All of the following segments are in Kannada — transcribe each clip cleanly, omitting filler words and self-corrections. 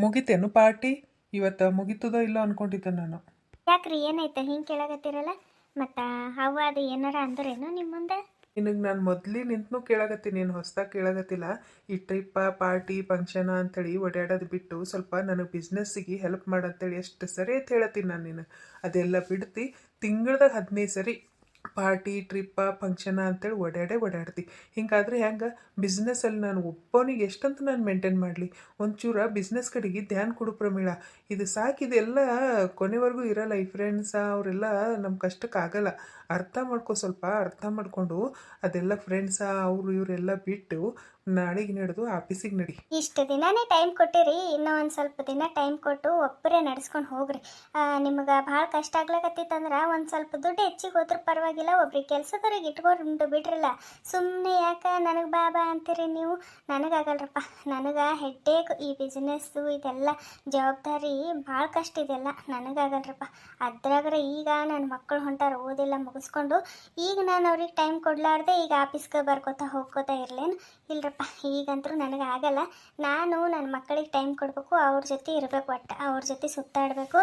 ಮುಗಿತೇನು ಪಾರ್ಟಿ? ಇವತ್ತು ಮುಗಿತದೋ ಇಲ್ಲೋ ಅನ್ಕೊಂಡಿದ್ದೆ ನಾನು. ಯಾಕ್ರಿ ಏನಾಯ್ತು ಹಿಂಗೆ ಕೇಳಾಕತ್ತೀರಲ್ಲ? ಮತ್ತು ಅವ್ವ ಅದು ಏನಾರ ಅಂದ್ರೇನು ನಿಮ್ಮ ಮುಂದೆ? ನಿನಗೆ ನಾನು ಮೊದಲೇ ನಿಂತನೂ ಕೇಳಾಕತ್ತೀನಿ, ನೀನು ಹೊಸ್ದಾಗಿ ಕೇಳಾಕತ್ತಿಲ್ಲ. ಈ ಟ್ರಿಪ್ಪ ಪಾರ್ಟಿ ಫಂಕ್ಷನ ಅಂತೇಳಿ ಓಡಾಡೋದು ಬಿಟ್ಟು ಸ್ವಲ್ಪ ನನಗೆ ಬಿಸ್ನೆಸ್ಸಿಗೆ ಹೆಲ್ಪ್ ಮಾಡಂತೇಳಿ ಎಷ್ಟು ಸರಿ ಅಂತ ಹೇಳತ್ತೀನಿ ನಾನು ನೀನು. ಅದೆಲ್ಲ ಬಿಡ್ತಿ ತಿಂಗ್ಳದಾಗ 15 ಸರಿ ಪಾರ್ಟಿ ಟ್ರಿಪ್ಪ ಫಂಕ್ಷನ ಅಂತೇಳಿ ಓಡಾಡ್ತಿ. ಹಿಂಗಾದ್ರೆ ಹೆಂಗೆ? ಬಿಸ್ನೆಸ್ಸಲ್ಲಿ ನಾನು ಒಬ್ಬನಿಗೆ ಎಷ್ಟಂತ ನಾನು ಮೇಂಟೈನ್ ಮಾಡಲಿ? ಒಂಚೂರ ಬಿಸ್ನೆಸ್ ಕಡೆಗೆ ಧ್ಯಾನ ಕೊಡು ಪ್ರಮೀಳ. ಇದು ಸಾಕಿದೆಲ್ಲ ಕೊನೆವರೆಗೂ ಇರಲ್ಲ. ಈ ಫ್ರೆಂಡ್ಸ ಅವರೆಲ್ಲ ನಮ್ಮ ಕಷ್ಟಕ್ಕಾಗಲ್ಲ. ಅರ್ಥ ಮಾಡ್ಕೊ, ಸ್ವಲ್ಪ ಅರ್ಥ ಮಾಡಿಕೊಂಡು ಅದೆಲ್ಲ ಫ್ರೆಂಡ್ಸ ಅವರು ಇವರೆಲ್ಲ ಬಿಟ್ಟು ನಾಳೆಗೆ ನಡೆದು ಆಫೀಸಿಗೆ ನಡಿ. ಇಷ್ಟು ದಿನನೇ ಟೈಮ್ ಕೊಟ್ಟಿರಿ, ಇನ್ನೂ ಒಂದು ಸ್ವಲ್ಪ ದಿನ ಟೈಮ್ ಕೊಟ್ಟು ಒಬ್ಬರೇ ನಡ್ಸ್ಕೊಂಡು ಹೋಗ್ರಿ. ನಿಮಗೆ ಭಾಳ ಕಷ್ಟ ಆಗ್ಲಕತ್ತಿತ್ತಂದ್ರೆ ಒಂದು ಸ್ವಲ್ಪ ದುಡ್ಡು ಹೆಚ್ಚಿಗೆ ಹೋದ್ರೂ ಪರವಾಗಿಲ್ಲ, ಒಬ್ರಿಗೆ ಕೆಲಸದವ್ರಿಗೆ ಇಟ್ಕೊಂಡು ಬಿಡ್ರಲ್ಲ. ಸುಮ್ಮನೆ ಯಾಕೆ ನನಗೆ ಬಾ ಅಂತೀರಿ ನೀವು? ನನಗಾಗಲ್ರಪ್ಪ, ನನಗೆ ಹೆಡ್ಡೇಕ್ ಈ ಬಿಸ್ನೆಸ್ಸು ಇದೆಲ್ಲ ಜವಾಬ್ದಾರಿ ಭಾಳ ಕಷ್ಟ ಇದೆಲ್ಲ, ನನಗಾಗಲ್ರಪ್ಪ. ಅದ್ರಾಗ್ರೆ ಈಗ ನನ್ನ ಮಕ್ಕಳು ಹೊಂಟಾರ ಓದೆಲ್ಲ ಮುಗಿಸ್ಕೊಂಡು, ಈಗ ನಾನು ಅವ್ರಿಗೆ ಟೈಮ್ ಕೊಡಲಾರ್ದೆ ಈಗ ಆಫೀಸ್ಗೆ ಬರ್ಕೋತಾ ಹೋಗ್ಕೋತಾ ಇರಲೇನು? ಇಲ್ರಪ್ಪ, ಈಗಂತೂ ನನಗೆ ಆಗಲ್ಲ. ನಾನು ನನ್ನ ಮಕ್ಕಳಿಗೆ ಟೈಮ್ ಕೊಡಬೇಕು, ಅವ್ರ ಜೊತೆ ಇರಬೇಕು, ಒಟ್ಟು ಅವ್ರ ಜೊತೆ ಸುತ್ತಾಡಬೇಕು,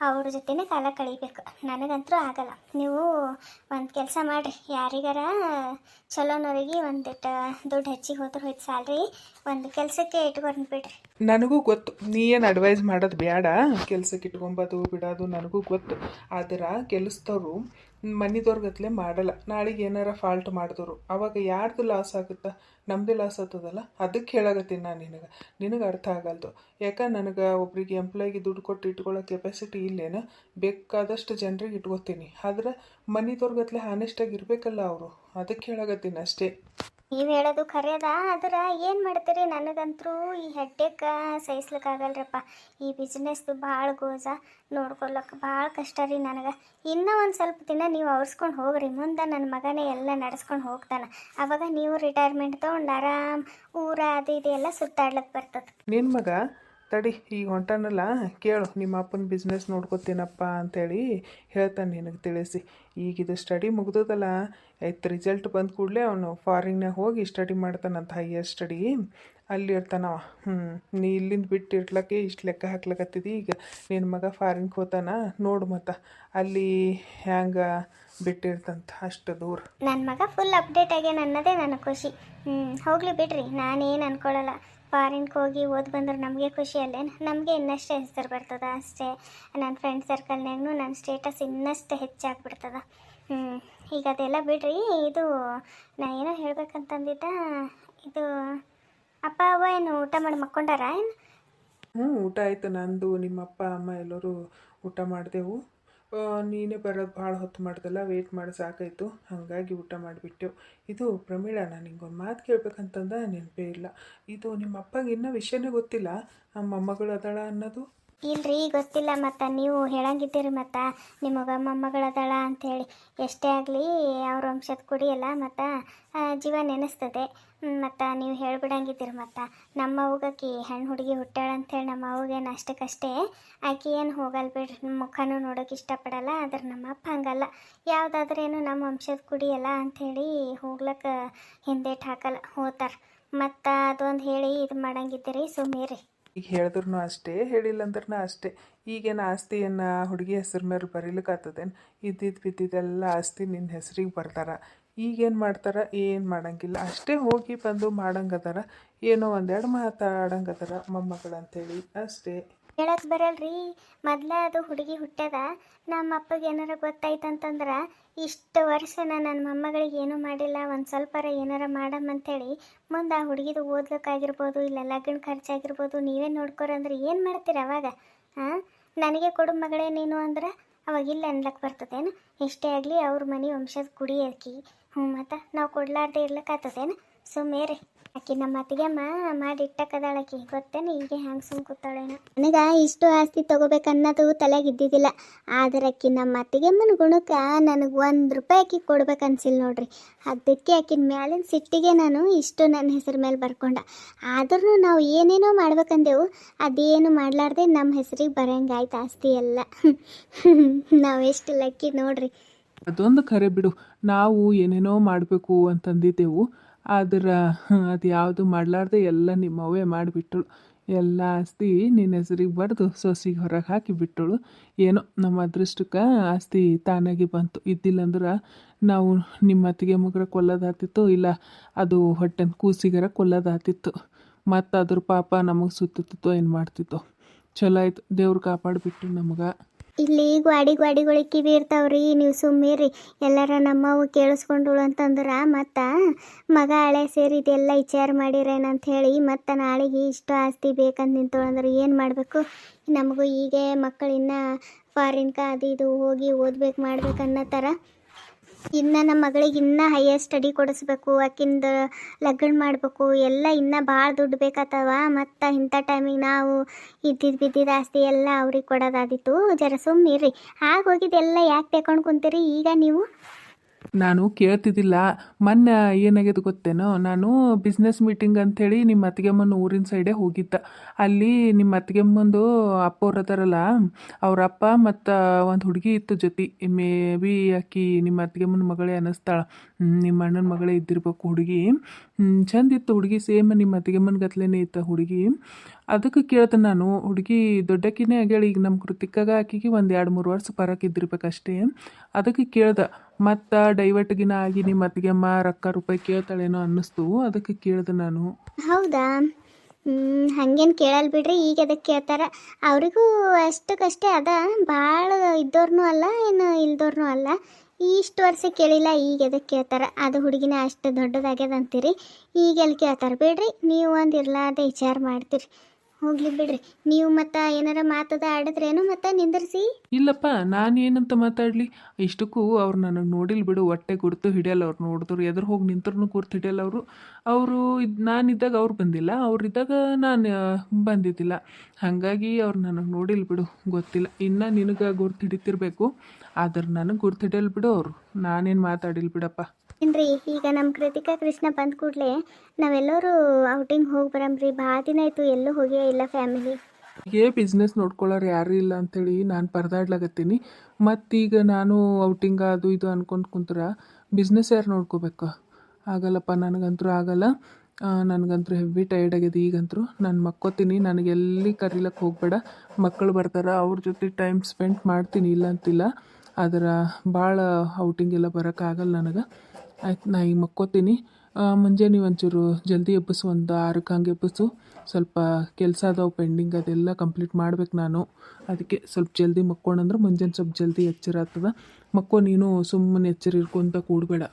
ಅವ್ರ ಜೊತೆನೇ ಕಾಲ ಕಳಿಬೇಕು. ನನಗಂತೂ ಆಗಲ್ಲ. ನೀವು ಒಂದು ಕೆಲಸ ಮಾಡಿರಿ, ಯಾರಿಗಾರ ಚಲೋನವರಿಗೆ ಒಂದಿಟ್ಟು ದುಡ್ಡು ಹೆಚ್ಚಿಗೆ ಹೋದ್ರೆ ಹೋಯ್ತು ಸ್ಯಾಲ್ರಿ, ಒಂದು ಕೆಲಸಕ್ಕೆ ಇಟ್ಕೊಂಡು ಬಿಡ್ರಿ. ನನಗೂ ಗೊತ್ತು ನೀ ಏನು ಅಡ್ವೈಸ್ ಮಾಡೋದು ಬೇಡ, ಕೆಲ್ಸಕ್ಕೆ ಇಟ್ಕೊಂಬೋದು ಬಿಡೋದು ನನಗೂ ಗೊತ್ತು. ಆದ್ರೆ ಕೆಲಸದವರು ಮನಿದವ್ರಿಗತ್ಲೆ ಮಾಡಲ್ಲ. ನಾಳೆಗೆ ಏನಾರ ಫಾಲ್ಟ್ ಮಾಡಿದವರು ಅವಾಗ ಯಾರ್ದು ಲಾಸ್ ಆಗುತ್ತಾ? ನಮ್ಮದೇ ಲಾಸ್ ಆಗ್ತದಲ್ಲ. ಅದಕ್ಕೆ ಹೇಳಾಗತ್ತೀನಿ ನಾನು ನಿನಗೆ ಅರ್ಥ ಆಗಲ್ದು. ಯಾಕೆ ನನಗೆ ಒಬ್ರಿಗೆ ಎಂಪ್ಲಾಯಿಗೆ ದುಡ್ಡು ಕೊಟ್ಟು ಇಟ್ಕೊಳ್ಳೋ ಕೆಪಾಸಿಟಿ ಇಲ್ಲೇನು? ಬೇಕಾದಷ್ಟು ಜನರಿಗೆ ಇಟ್ಕೋತೀನಿ. ಆದ್ರೆ ಮನಿದವ್ರಿಗತ್ಲೆ ಹಾನೆಸ್ಟಾಗಿ ಇರಬೇಕಲ್ಲ ಅವರು. ಅದಕ್ಕೆ ಹೇಳಾಗತ್ತೀನಿ ಅಷ್ಟೇ. ನೀವು ಹೇಳೋದು ಖರೇದ, ಆದ್ರೆ ಏನು ಮಾಡ್ತೀರಿ? ನನಗಂತರೂ ಈ ಹೆಡ್ಡೇಕ ಸಹಿಸ್ಲಿಕ್ಕಾಗಲ್ರಪ್ಪ. ಈ ಬಿಸ್ನೆಸ್ದು ಭಾಳ ಗೋಜ, ನೋಡ್ಕೊಳಕ್ಕೆ ಭಾಳ ಕಷ್ಟ ರೀ ನನಗೆ. ಇನ್ನೂ ಒಂದು ಸ್ವಲ್ಪ ದಿನ ನೀವು ಅವ್ರಿಸ್ಕೊಂಡು ಹೋಗ್ರಿ, ಮುಂದೆ ನನ್ನ ಮಗನೇ ಎಲ್ಲ ನಡೆಸ್ಕೊಂಡು ಹೋಗ್ತಾನೆ. ಆವಾಗ ನೀವು ರಿಟೈರ್ಮೆಂಟ್ ತೊಗೊಂಡು ಆರಾಮ್ ಊರ ಅದು ಇದು ಎಲ್ಲ ಸುತ್ತಾಡ್ಲಿಕ್ಕೆ ಬರ್ತದೆ. ನಿನ್ನ ಮಗ ತಡಿ ಈಗ ಹೊಂಟಾನಲ್ಲ, ಕೇಳು ನಿಮ್ಮ ಅಪ್ಪನ ಬಿಸ್ನೆಸ್ ನೋಡ್ಕೊತೀನಪ್ಪ ಅಂತೇಳಿ ಹೇಳ್ತಾನೆ ನಿನಗೆ ತಿಳಿಸಿ. ಈಗಿದು ಸ್ಟಡಿ ಮುಗ್ದದಲ್ಲ, ಆಯ್ತು ರಿಸಲ್ಟ್ ಬಂದ ಕೂಡಲೇ ಅವನು ಫಾರಿನ್ನಾಗ ಹೋಗಿ ಸ್ಟಡಿ ಮಾಡ್ತಾನಂತ, ಹೈಯರ್ ಸ್ಟಡಿ ಅಲ್ಲಿ ಇರ್ತಾನವ. ನೀ ಇಲ್ಲಿಂದ ಬಿಟ್ಟು ಇರ್ಲಕ್ಕೆ ಇಷ್ಟು ಲೆಕ್ಕ ಹಾಕ್ಲಕತ್ತಿದ್ದಿ. ಈಗ ನಿನ್ನ ಮಗ ಫಾರಿನ್ಗೆ ಹೋತಾನ ನೋಡು, ಮತ್ತು ಅಲ್ಲಿ ಹ್ಯಾಂಗೆ ಬಿಟ್ಟಿರ್ತಂತ ಅಷ್ಟು ದೂರ. ನನ್ನ ಮಗ ಫುಲ್ ಅಪ್ಡೇಟ್ ಆಗ್ಯಾನ ಅನ್ನೋದೇ ನನಗೆ ಖುಷಿ. ಹೋಗ್ಲಿ ಬಿಡ್ರಿ, ನಾನೇನು ಅನ್ಕೊಳ್ಳಲ್ಲ. ಫಾರಿನ್ಗೆ ಹೋಗಿ ಓದಿ ಬಂದ್ರೆ ನಮಗೆ ಖುಷಿ ಅಲ್ಲೇನು? ನಮಗೆ ಇನ್ನಷ್ಟೇ ಹೆಸರು ಬರ್ತದ ಅಷ್ಟೇ. ನನ್ನ ಫ್ರೆಂಡ್ ಸರ್ಕಲ್ನಾಗೂ ನನ್ನ ಸ್ಟೇಟಸ್ ಇನ್ನಷ್ಟು ಹೆಚ್ಚಾಗ್ಬಿಡ್ತದ. ಈಗ ಅದೆಲ್ಲ ಬಿಡ್ರಿ. ಇದು ನಾ ಏನೋ ಹೇಳ್ಬೇಕಂತಂದಿದ್ದ, ಇದು ಅಪ್ಪ ಅವ್ವ ಏನು ಊಟ ಮಾಡಿ ಮಕ್ಕೊಂಡಾರ ಏನು? ಊಟ ಆಯಿತು ನಂದು. ನಿಮ್ಮ ಅಪ್ಪ ಅಮ್ಮ ಎಲ್ಲರೂ ಊಟ ಮಾಡಿದೆವು. ನೀನೇ ಬರೋದು ಭಾಳ ಹೊತ್ತು ಮಾಡ್ದಲ್ಲ, ವೆಯ್ಟ್ ಮಾಡಿ ಸಾಕಾಯಿತು, ಹಾಗಾಗಿ ಊಟ ಮಾಡಿಬಿಟ್ಟೆವು. ಇದು ಪ್ರಮೀಳ, ನಾನು ನಿಂಗೊಂದು ಮಾತು ಕೇಳ್ಬೇಕಂತಂದ ನೆನಪೇ ಇಲ್ಲ. ಇದು ನಿಮ್ಮ ಅಪ್ಪಗೆ ಇನ್ನೂ ವಿಷಯನೇ ಗೊತ್ತಿಲ್ಲ ಮೊಮ್ಮಗಳು ಅದಾಳ ಅನ್ನೋದು? ಇಲ್ರಿ, ಗೊತ್ತಿಲ್ಲ. ಮತ್ತು ನೀವು ಹೇಳಂಗಿದ್ದೀರಿ ಮತ್ತು ನಿಮಗೆ ಮೊಮ್ಮಗಳದಳ ಅಂಥೇಳಿ. ಎಷ್ಟೇ ಆಗಲಿ ಅವ್ರ ವಂಶದ ಕುಡಿಯಲ್ಲ, ಮತ್ತು ಜೀವ ನೆನೆಸ್ತದೆ. ಮತ್ತು ನೀವು ಹೇಳ್ಬಿಡಂಗಿದ್ದೀರಿ. ಮತ್ತು ನಮ್ಮ ಅವ್ಗಕ್ಕಿ ಹೆಣ್ಣು ಹುಡುಗಿ ಹುಟ್ಟಾಳ ಅಂಥೇಳಿ ನಮ್ಮ ಅವ್ಗೇನು ಅಷ್ಟಕ್ಕಷ್ಟೇ ಆಕೆ ಏನು ಹೋಗಲ್ಲ ಬಿಡ್ರಿ, ಮುಖನೂ ನೋಡೋಕೆ ಇಷ್ಟಪಡಲ್ಲ. ಆದ್ರೆ ನಮ್ಮ ಅಪ್ಪ ಹಂಗಲ್ಲ, ಯಾವುದಾದ್ರೇನು ನಮ್ಮ ವಂಶದ ಕುಡಿಯಲ್ಲ ಅಂಥೇಳಿ ಹೋಗ್ಲಕ್ಕೆ ಹಿಂದೇಟು ಹಾಕಲ್ಲ, ಹೋಗ್ತಾರೆ. ಮತ್ತು ಅದೊಂದು ಹೇಳಿ ಇದು ಮಾಡಂಗಿದ್ದೀರಿ, ಸುಮ್ಮೀರಿ. ಈಗ ಹೇಳಿದ್ರು ಅಷ್ಟೇ, ಹೇಳಿಲ್ಲ ಅಂದ್ರೂ ಅಷ್ಟೇ. ಈಗೇನು ಆಸ್ತಿಯನ್ನು ಹುಡುಗಿ ಹೆಸ್ರ ಮೇಲೆ ಬರೀಲಿಕ್ಕಾಗ್ತದೇನು? ಇದ್ದಿದ್ದು ಬಿದ್ದಿದ್ದೆಲ್ಲ ಆಸ್ತಿ ನಿನ್ನ ಹೆಸ್ರಿಗೆ ಬರ್ತಾರ. ಈಗೇನು ಮಾಡ್ತಾರೆ? ಏನು ಮಾಡಂಗಿಲ್ಲ, ಅಷ್ಟೇ ಹೋಗಿ ಬಂದು ಮಾಡಂಗದಾರ, ಏನೋ ಒಂದೆರಡು ಮಾತಾಡಂಗದಾರ ಮೊಮ್ಮಗಳು ಅಂತೇಳಿ ಅಷ್ಟೇ. ಹೇಳಕ್ಕೆ ಬರಲ್ರಿ. ಮೊದಲೇ ಅದು ಹುಡುಗಿ ಹುಟ್ಟ್ಯದ, ನಮ್ಮ ಅಪ್ಪಗೆ ಏನಾರ ಗೊತ್ತಾಯ್ತಂತಂದ್ರೆ ಇಷ್ಟು ವರ್ಷ ನನ್ನ ಮೊಮ್ಮಗಳಿಗೆ ಏನೂ ಮಾಡಿಲ್ಲ, ಒಂದು ಸ್ವಲ್ಪರ ಏನಾರ ಮಾಡಮ್ಮಂಥೇಳಿ ಮುಂದೆ ಆ ಹುಡುಗಿದು ಓದ್ಲಿಕ್ಕಾಗಿರ್ಬೋದು, ಇಲ್ಲ ಲಗ್ನ ಖರ್ಚಾಗಿರ್ಬೋದು, ನೀವೇ ನೋಡ್ಕೊರಂದ್ರೆ ಏನು ಮಾಡ್ತೀರಿ ಅವಾಗ? ನನಗೆ ಕೊಡು ಮಗಳೇ ನೀನು ಅಂದ್ರೆ ಅವಾಗ ಇಲ್ಲ ಅನ್ಲಕ್ಕೆ ಬರ್ತದೇನು? ಎಷ್ಟೇ ಆಗಲಿ ಅವ್ರ ಮನೆ ವಂಶದ ಕುಡಿಯೋಕಿ. ಮತ್ತು ನಾವು ಕೊಡ್ಲಾರ್ದೆ ಇರ್ಲಿಕ್ಕಾಗ್ತದೇನು? ಸುಮ್ಮನೆ ಆಕಿ ನಮ್ಮ ಅತ್ತಿಗೆಮ್ಮ ಮಾಡಿ ಇಟ್ಟಕ್ಕದಾಳಕಿ, ಗೊತ್ತೇನು? ಈಗ ಹ್ಯಾಂಗೆ ಸುಮ್ಮ ಕೂತಾಳೇನ. ನನಗೆ ಇಷ್ಟು ಆಸ್ತಿ ತೊಗೋಬೇಕನ್ನೋದು ತಲೆಗೆ ಇದ್ದಿದ್ದಿಲ್ಲ. ಆದರೆ ಆಕಿ ನಮ್ಮ ಅತ್ತಿಗೆಮ್ಮನ ಗುಣಕ್ಕೆ ನನಗೆ ₹1 ಆಕಿ ಕೊಡ್ಬೇಕನ್ಸಿಲ್ಲ ನೋಡ್ರಿ. ಅದಕ್ಕೆ ಆಕಿನ ಮ್ಯಾಲಿನ ಸಿಟ್ಟಿಗೆ ನಾನು ಇಷ್ಟು ನನ್ನ ಹೆಸರು ಮೇಲೆ ಬರ್ಕೊಂಡ. ಆದ್ರೂ ನಾವು ಏನೇನೋ ಮಾಡ್ಬೇಕಂದೆವು, ಅದೇನು ಮಾಡಲಾರ್ದೆ ನಮ್ಮ ಹೆಸರಿಗೆ ಬರೋಂಗಾಯ್ತು ಆಸ್ತಿ ಎಲ್ಲ. ನಾವು ಎಷ್ಟು ಲಕ್ಕಿ ನೋಡ್ರಿ. ಅದೊಂದು ಖರೆ ಬಿಡು, ನಾವು ಏನೇನೋ ಮಾಡಬೇಕು ಅಂತಂದಿದ್ದೆವು. ಆದ್ರೆ ಅದು ಯಾವುದು ಮಾಡಲಾರ್ದೆ ಎಲ್ಲ ನಿಮ್ಮವೇ ಮಾಡಿಬಿಟ್ರು. ಎಲ್ಲ ಆಸ್ತಿ ನಿನ್ನ ಹೆಸರಿಗೆ ಬರೆದು ಸೊಸಿಗೆ ಹೊರಗೆ ಹಾಕಿ ಬಿಟ್ಟಳು. ಏನೋ ನಮ್ಮ ಅದೃಷ್ಟಕ್ಕೆ ಆಸ್ತಿ ತಾನಾಗಿ ಬಂತು. ಇದ್ದಿಲ್ಲಂದ್ರೆ ನಾವು ನಿಮ್ಮ ಅತ್ತಿಗೆ ಮಗರ ಕೊಲ್ಲೋದಾತಿತ್ತು, ಇಲ್ಲ ಅದು ಹೊಟ್ಟೆನ ಕೂಸಿಗರ ಕೊಲ್ಲೋದಾತಿತ್ತು. ಮತ್ತು ಅದ್ರ ಪಾಪ ನಮಗೆ ಸುತ್ತಿತ್ತು ಏನು ಮಾಡ್ತಿತ್ತು. ಚಲೋ ಆಯ್ತು, ದೇವ್ರು ಕಾಪಾಡಿಬಿಟ್ಟು ನಮಗೆ. ಇಲ್ಲಿ ಗ್ವಾಡಿಗಳಿಗೆ ಕಿವಿ ಇರ್ತಾವ್ರಿ, ನೀವು ಸುಮ್ಮೀರಿ. ಎಲ್ಲರ ನಮ್ಮವು ಕೇಳಿಸ್ಕೊಂಡಳು ಅಂತಂದ್ರೆ ಮತ್ತು ಮಗ ಹಳೆ ಸೇರಿ ಇದೆಲ್ಲ ವಿಚಾರ ಮಾಡಿರೇನಂತ ಹೇಳಿ ಮತ್ತು ನಾಳೆಗೆ ಇಷ್ಟು ಆಸ್ತಿ ಬೇಕಂತ ನಿಂತಳು ಅಂದ್ರೆ ಏನು ಮಾಡಬೇಕು? ನಮಗೂ ಹೀಗೆ ಮಕ್ಕಳಿನ್ನ ಫಾರಿನ್ಕ ಅದು ಇದು ಹೋಗಿ ಓದ್ಬೇಕು ಮಾಡ್ಬೇಕು ಅನ್ನೋ ಥರ. ಇನ್ನು ನಮ್ಮ ಮಗಳಿಗೆ ಇನ್ನೂ ಹೈಯರ್ ಸ್ಟಡಿ ಕೊಡಿಸ್ಬೇಕು, ಆಕಿಂದ ಲಗ್ನ ಮಾಡಬೇಕು, ಎಲ್ಲ ಇನ್ನೂ ಭಾಳ ದುಡ್ಡು ಬೇಕಾಗ್ತವ. ಮತ್ತು ಇಂಥ ಟೈಮಿಗೆ ನಾವು ಬಿದ್ದಿದ್ದ ಆಸ್ತಿ ಎಲ್ಲ ಅವ್ರಿಗೆ ಕೊಡೋದಾದಿತ್ತು. ಜರ ಸುಮ್ಮಿರ್ರಿ. ಹಾಗೆ ಹೋಗಿದ್ದೆಲ್ಲ ಯಾಕೆ ತಗೊಂಡು ಕುಂತೀರಿ ಈಗ ನೀವು? ನಾನು ಕೇಳ್ತಿದ್ದಿಲ್ಲ. ಮೊನ್ನೆ ಏನಾಗ್ಯದ ಗೊತ್ತೇನೋ, ನಾನು ಬಿಸ್ನೆಸ್ ಮೀಟಿಂಗ್ ಅಂಥೇಳಿ ನಿಮ್ಮ ಅತ್ತಿಗೆಮ್ಮನ ಊರಿನ ಸೈಡೇ ಹೋಗಿದ್ದೆ. ಅಲ್ಲಿ ನಿಮ್ಮ ಅತ್ತಿಗೆಮ್ಮಂದು ಅಪ್ಪ ಅವ್ರು ಅದಾರಲ್ಲ, ಅವ್ರ ಅಪ್ಪ ಮತ್ತು ಒಂದು ಹುಡುಗಿ ಇತ್ತು ಜೊತೆ. ಮೇ ಬಿ ಆಕಿ ನಿಮ್ಮ ಅತ್ತಿಗೆಮ್ಮನ ಮಗಳೇ ಅನ್ನಿಸ್ತಾಳೆ. ನಿಮ್ಮ ಅಣ್ಣನ ಮಗಳೇ ಇದ್ದಿರ್ಬೇಕು ಹುಡುಗಿ. ಚಂದ ಇತ್ತು ಹುಡುಗಿ, ಸೇಮ್ ನಿಮ್ಮ ಅತ್ತಿಗೆಮ್ಮನ ಗತ್ಲೇನೇ ಇತ್ತು ಹುಡುಗಿ. ಅದಕ್ಕೆ ಕೇಳ್ದೆ ನಾನು, ಹುಡುಗಿ ದೊಡ್ಡಕ್ಕಿನೇ ಆಗ್ಯಾಳ ಈಗ. ನಮ್ಮ ಕೃತಿಕಾಗ ಆಕಿಗೆ ಒಂದು 2-3 ವರ್ಷ ಪರಕ್ಕೆ ಇದ್ದಿರ್ಬೇಕಷ್ಟೇ. ಅದಕ್ಕೆ ಕೇಳ್ದೆ. ಮತ್ತು ಡೈವರ್ಟ್ಗಿನ ಆಗಿ ನಿಮ್ಮ ಅತ್ತಿಗೆಮ್ಮ ರೊಕ್ಕ ರೂಪಾಯಿ ಕೇಳ್ತಾಳೇನೋ ಅನ್ನಿಸ್ತು. ಅದಕ್ಕೆ ಕೇಳ್ದೆ ನಾನು. ಹೌದಾ? ಹಾಗೇನು ಕೇಳಲ್ಲ ಬಿಡ್ರಿ. ಈಗ ಅದಕ್ಕೆ ಕೇಳ್ತಾರೆ. ಅವರಿಗೂ ಅಷ್ಟಕ್ಕಷ್ಟೇ ಅದ, ಭಾಳ ಇದ್ದವ್ರನ್ನೂ ಅಲ್ಲ, ಏನು ಇಲ್ದವ್ರನ್ನೂ ಅಲ್ಲ. ಇಷ್ಟು ವರ್ಷ ಕೇಳಿಲ್ಲ, ಈಗ ಅದಕ್ಕೆ ಕೇಳ್ತಾರೆ. ಅದು ಹುಡುಗಿನ ಅಷ್ಟು ದೊಡ್ಡದಾಗ್ಯದ ಅಂತೀರಿ, ಈಗೆಲ್ಲಿ ಕೇಳ್ತಾರೆ ಬಿಡ್ರಿ. ನೀವು ಒಂದು ಇರ್ಲಾರ್ದೆ ವಿಚಾರ ಮಾಡ್ತೀರಿ. ಹೋಗ್ಲಿ ಬಿಡ್ರಿ. ನೀವು ಮತ್ತು ಏನಾರ ಮಾತದ ಆಡಿದ್ರೇನು ಮತ್ತು ನಿಂದಿರಿಸಿ? ಇಲ್ಲಪ್ಪ, ನಾನು ಏನಂತ ಮಾತಾಡಲಿ? ಇಷ್ಟಕ್ಕೂ ಅವ್ರು ನನಗೆ ನೋಡಿಲ್ಲ ಬಿಡು, ಹೊಟ್ಟೆ ಗುರ್ತು ಹಿಡಿಯಲ್ಲ. ಅವ್ರು ನೋಡಿದ್ರು ಎದುರು ಹೋಗಿ ನಿಂತ್ರೂ ಗುರ್ತು ಹಿಡಿಯಲ್ಲ ಅವರು. ನಾನಿದ್ದಾಗ ಅವ್ರು ಬಂದಿಲ್ಲ, ಅವ್ರಿದ್ದಾಗ ನಾನು ಬಂದಿದ್ದಿಲ್ಲ. ಹಾಗಾಗಿ ಅವ್ರು ನನಗೆ ನೋಡಿಲ್ಲ ಬಿಡು, ಗೊತ್ತಿಲ್ಲ. ಇನ್ನು ನಿನಗೆ ಗುರ್ತು ಹಿಡಿತಿರ್ಬೇಕು, ಆದ್ರೆ ನನಗೆ ಗುರ್ತು ಹಿಡಿಯಲ್ಲ ಬಿಡು ಅವರು. ನಾನೇನು ಮಾತಾಡಿಲ್ಲ ಬಿಡಪ್ಪ. ಏನ್ರಿ, ಈಗ ನಮ್ಮ ಕೃತಿಕಾ ಕೃಷ್ಣ ಬಂದ ಕೂಡಲೇ ನಾವೆಲ್ಲರೂ ಔಟಿಂಗ್ ಹೋಗಿ ಬರಮ್ರಿ. ಭಾಳ ದಿನ ಆಯಿತು, ಎಲ್ಲೂ ಹೋಗೇ ಇಲ್ಲ ಫ್ಯಾಮಿಲಿ. ಬಿಸ್ನೆಸ್ ನೋಡ್ಕೊಳ್ಳೋರು ಯಾರೂ ಇಲ್ಲ ಅಂಥೇಳಿ ನಾನು ಪರದಾಡ್ಲಾಗತ್ತೀನಿ. ಮತ್ತೀಗ ನಾನು ಔಟಿಂಗ್ ಅದು ಇದು ಅನ್ಕೊಂಡು ಕುಂತ್ರೆ ಬಿಸ್ನೆಸ್ ಯಾರು ನೋಡ್ಕೋಬೇಕು? ಆಗಲ್ಲಪ್ಪ, ನನಗಂತೂ ಆಗಲ್ಲ. ನನಗಂತೂ ಹೆವಿ ಟೈರ್ಡ್ ಆಗ್ಯದ ಈಗಂತೂ. ನಾನು ಮಕ್ಕೋತೀನಿ. ನನಗೆಲ್ಲಿ ಕರೀಲಕ್ಕೆ ಹೋಗಬೇಡ. ಮಕ್ಕಳು ಬರ್ತಾರೆ, ಅವ್ರ ಜೊತೆ ಟೈಮ್ ಸ್ಪೆಂಡ್ ಮಾಡ್ತೀನಿ, ಇಲ್ಲ ಅಂತಿಲ್ಲ. ಆದ್ರೆ ಭಾಳ ಔಟಿಂಗ್ ಎಲ್ಲ ಬರೋಕ್ಕಾಗಲ್ಲ ನನಗೆ. ಆಯ್ತು, ನಾ ಈಗ ಮಕ್ಕೋತೀನಿ. ಮುಂಜಾನೆ ಒಂಚೂರು ಜಲ್ದಿ ಎಬ್ಬಿಸು, ಒಂದು 6ಕ್ಕೆ ಹಂಗೆ ಎಬ್ಬಿಸು. ಸ್ವಲ್ಪ ಕೆಲಸ ಅದಾವೆ ಪೆಂಡಿಂಗ್, ಅದೆಲ್ಲ ಕಂಪ್ಲೀಟ್ ಮಾಡ್ಬೇಕು ನಾನು. ಅದಕ್ಕೆ ಸ್ವಲ್ಪ ಜಲ್ದಿ ಮಕ್ಕೊಂಡ್ರೆ ಮುಂಜಾನೆ ಸ್ವಲ್ಪ ಜಲ್ದಿ ಎಚ್ಚರ ಆಗ್ತದೆ. ಮಕ್ಕೋ ನೀನು, ಸುಮ್ಮನೆ ಎಚ್ಚರ ಇರ್ಕೊಂತ ಕೂಡಬೇಡ.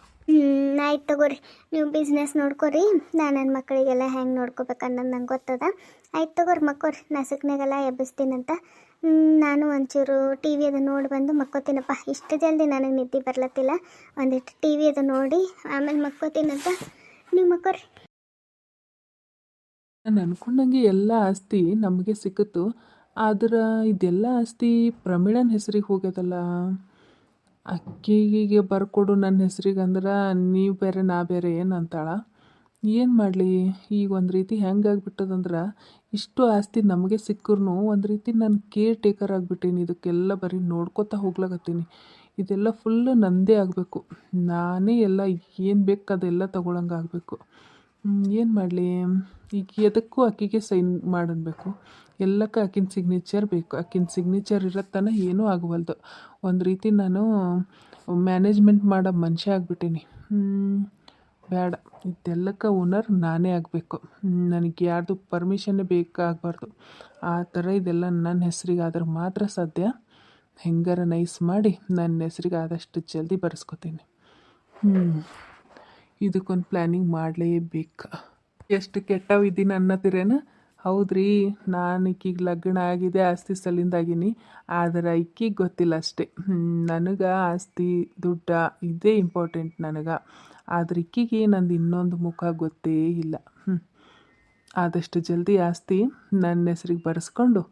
ಆಯ್ತು ತಗೋರಿ, ನೀವು ಬಿಸ್ನೆಸ್ ನೋಡ್ಕೊರಿ. ನಾನು ನನ್ನ ಮಕ್ಕಳಿಗೆಲ್ಲ ಹೆಂಗೆ ನೋಡ್ಕೋಬೇಕು ಅನ್ನೋದು ನಂಗೆ ಗೊತ್ತದ. ಆಯ್ತು ತಗೋರಿ, ಮಕ್ಕೋರಿ. ನಸಕ್ನಾಗೆಲ್ಲ ಎಬ್ಬಿಸ್ತೀನಂತ. ನಾನು ಒಂಚೂರು ಟಿ ವಿ ಅದು ನೋಡಿ ಬಂದು ಮಕ್ಕೋತೀನಪ್ಪ. ಇಷ್ಟು ಜಲ್ದಿ ನನಗೆ ನಿದ್ದೆ ಬರ್ಲತ್ತಿಲ್ಲ. ಒಂದಿಟ್ಟು ಟಿ ವಿ ಅದು ನೋಡಿ ಆಮೇಲೆ ಮಕ್ಕೋತೀನಂತ. ನೀವು ಮಕ್ಕೋರಿ. ನಾನು ಅಂದ್ಕೊಂಡಂಗೆ ಎಲ್ಲ ಆಸ್ತಿ ನಮಗೆ ಸಿಕ್ಕಿತು. ಆದ್ರೆ ಇದೆಲ್ಲ ಆಸ್ತಿ ಪ್ರಮೀಳನ ಹೆಸ್ರಿಗೆ ಹೋಗ್ಯದಲ್ಲ. ಅಕ್ಕಿಗೆ ಬರ್ಕೊಡು ನನ್ನ ಹೆಸ್ರಿಗೆ ಅಂದ್ರೆ ನೀವು ಬೇರೆ ನಾ ಬೇರೆ ಏನು ಅಂತಾಳ. ಏನು ಮಾಡಲಿ? ಈಗ ಒಂದು ರೀತಿ ಹೆಂಗಾಗ್ಬಿಟ್ಟದಂದ್ರೆ, ಇಷ್ಟು ಆಸ್ತಿ ನಮಗೆ ಸಿಕ್ಕರೂ ಒಂದು ರೀತಿ ನಾನು ಕೇರ್ ಟೇಕರ್ ಆಗಿಬಿಟ್ಟೀನಿ. ಇದಕ್ಕೆಲ್ಲ ಬರೀ ನೋಡ್ಕೋತಾ ಹೋಗ್ಲಾಗತ್ತೀನಿ. ಇದೆಲ್ಲ ಫುಲ್ಲು ನಂದೇ ಆಗಬೇಕು. ನಾನೇ ಎಲ್ಲ ಏನು ಬೇಕು ಅದೆಲ್ಲ ತೊಗೊಳಂಗೆ ಆಗಬೇಕು. ಏನು ಮಾಡಲಿ? ಈಗ ಎದಕ್ಕೂ ಆಕಿಗೆ ಸೈನ್ ಮಾಡಬೇಕು, ಎಲ್ಲಕ್ಕೆ ಆಕಿನ ಸಿಗ್ನೇಚರ್ ಬೇಕು. ಆಕಿನ ಸಿಗ್ನೇಚರ್ ಇರತ್ತನ ಏನೂ ಆಗವಲ್ದು. ಒಂದು ರೀತಿ ನಾನು ಮ್ಯಾನೇಜ್ಮೆಂಟ್ ಮಾಡೋ ಮನುಷ್ಯ ಆಗಿಬಿಟ್ಟೀನಿ. ಬೇಡ, ಇದೆಲ್ಲಕ್ಕೆ ಓನರ್ ನಾನೇ ಆಗಬೇಕು. ನನಗೆ ಯಾರ್ದು ಪರ್ಮಿಷನ್ನೇ ಬೇಕಾಗಬಾರ್ದು. ಆ ಥರ ಇದೆಲ್ಲ ನನ್ನ ಹೆಸ್ರಿಗೆ ಆದ್ರೆ ಮಾತ್ರ ಸಾಧ್ಯ. ಹೆಂಗಾರ ನೈಸ್ ಮಾಡಿ ನನ್ನ ಹೆಸ್ರಿಗೆ ಆದಷ್ಟು ಜಲ್ದಿ ಬರೆಸ್ಕೊತೀನಿ. ಇದಕ್ಕೊಂದು ಪ್ಲ್ಯಾನಿಂಗ್ ಮಾಡಲೇಬೇಕು. ಎಷ್ಟು ಕೆಟ್ಟವಿದ್ದೀನಿ ಅನ್ನತ್ತೀರೇನು? ಹೌದ್ರಿ, ನಾನು ಈಕಿಗೆ ಲಗ್ನ ಆಗಿದೆ, ಆಸ್ತಿ ಸಲಿಂದಾಗಿನಿ. ಆದರೆ ಈಕಿಗೆ ಗೊತ್ತಿಲ್ಲ ಅಷ್ಟೇ. ನನಗೆ ಆಸ್ತಿ ದುಡ್ಡ ಇದೇ ಇಂಪಾರ್ಟೆಂಟ್ ನನಗೆ. ಆದರೆ ಈಕಿಗೆ ನಂದು ಇನ್ನೊಂದು ಮುಖ ಗೊತ್ತೇ ಇಲ್ಲ. ಆದಷ್ಟು ಜಲ್ದಿ ಆಸ್ತಿ ನನ್ನ ಹೆಸ್ರಿಗೆ ಬರೆಸ್ಕೊಂಡು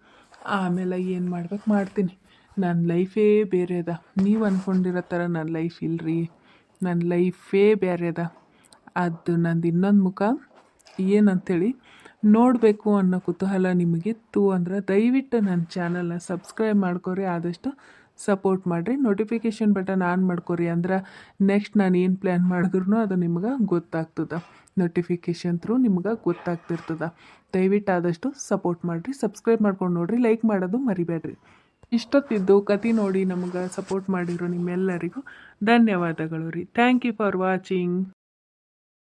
ಆಮೇಲೆ ಏನು ಮಾಡ್ಬೇಕು ಮಾಡ್ತೀನಿ. ನನ್ನ ಲೈಫೇ ಬೇರೆ ಅದ. ನೀವು ಅಂದ್ಕೊಂಡಿರೋ ಥರ ನನ್ನ ಲೈಫ್ ಇಲ್ಲರಿ. ನನ್ನ ಲೈಫೇ ಬೇರೆ ಅದ. ಅದು ನಂದು ಇನ್ನೊಂದು ಮುಖ ಏನಂತೇಳಿ ನೋಡಬೇಕು ಅನ್ನೋ ಕುತೂಹಲ ನಿಮಗಿತ್ತು ಅಂದ್ರೆ ದಯವಿಟ್ಟು ನನ್ನ ಚಾನಲ್ನ ಸಬ್ಸ್ಕ್ರೈಬ್ ಮಾಡ್ಕೊರಿ. ಆದಷ್ಟು ಸಪೋರ್ಟ್ ಮಾಡಿರಿ. ನೋಟಿಫಿಕೇಷನ್ ಬಟನ್ ಆನ್ ಮಾಡ್ಕೊರಿ, ಅಂದ್ರೆ ನೆಕ್ಸ್ಟ್ ನಾನು ಏನು ಪ್ಲ್ಯಾನ್ ಮಾಡಿದ್ರೂ ಅದು ನಿಮ್ಗೆ ಗೊತ್ತಾಗ್ತದೆ. ನೋಟಿಫಿಕೇಷನ್ ಥ್ರೂ ನಿಮ್ಗೆ ಗೊತ್ತಾಗ್ತಿರ್ತದ. ದಯವಿಟ್ಟು ಆದಷ್ಟು ಸಪೋರ್ಟ್ ಮಾಡಿರಿ, ಸಬ್ಸ್ಕ್ರೈಬ್ ಮಾಡ್ಕೊಂಡು ನೋಡಿರಿ, ಲೈಕ್ ಮಾಡೋದು ಮರಿಬೇಡ್ರಿ. ಇಷ್ಟೊತ್ತಿದ್ದು ಕತೆ ನೋಡಿ ನಮ್ಗೆ ಸಪೋರ್ಟ್ ಮಾಡಿರೋ ನಿಮ್ಮೆಲ್ಲರಿಗೂ ಧನ್ಯವಾದಗಳು ರೀ. Thank you for watching.